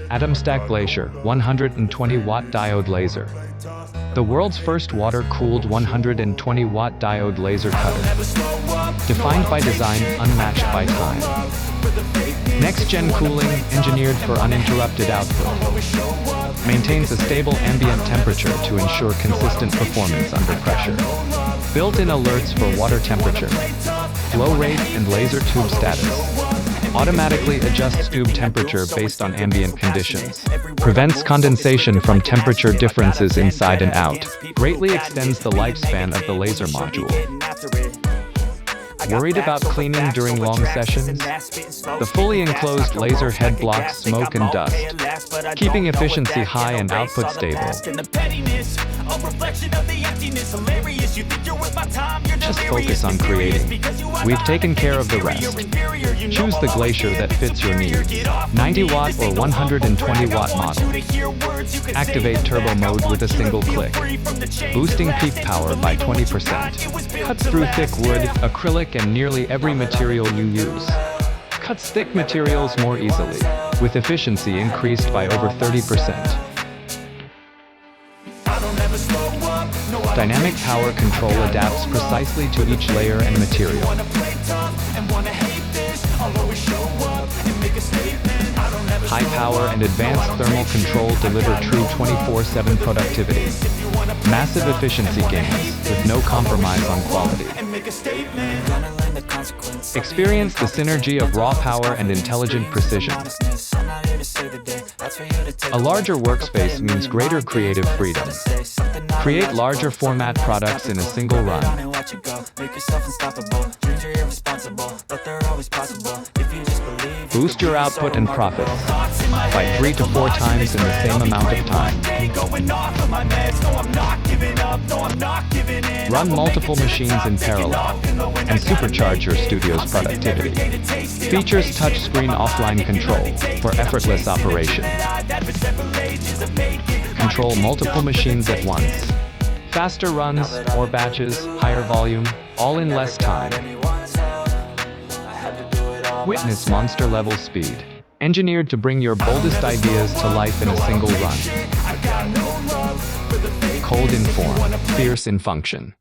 AtomStack Glacier 120-watt diode laser. The world's first water-cooled 120-watt diode laser cutter. Defined by design, unmatched by time. Next-gen cooling, engineered for uninterrupted output. Maintains a stable ambient temperature to ensure consistent performance under pressure. Built-in alerts for water temperature, flow rate, and laser tube status. Automatically adjusts tube temperature based on ambient conditions. Prevents condensation from temperature differences inside and out. Greatly extends the lifespan of the laser module. Worried about cleaning during long sessions? The fully enclosed laser head blocks smoke and dust, keeping efficiency high and output stable. Just focus on creating. We've taken care of the rest. Choose the Glacier that fits your need. 90-watt or 120-watt model. Activate turbo mode with a single click. Boosting peak power by 20%. Cuts through thick wood, acrylic, and nearly every material you use. Cuts thick materials more easily, with efficiency increased by over 30%. Dynamic power control adapts precisely to each layer and material. High power and advanced thermal control deliver true 24/7 productivity. Massive efficiency gains, with no compromise on quality. Experience the synergy of raw power and intelligent precision. A larger workspace means greater creative freedom. Create larger format products in a single run. Boost your output and profits by 3 to 4 times in the same amount of time. Run multiple machines in parallel and supercharge your studio's productivity. Features touchscreen offline control for effortless operation. Control multiple machines at once. Faster runs, more batches, higher volume, all in less time. Witness monster-level speed, engineered to bring your boldest ideas to life in a single run. Cold in form, fierce in function.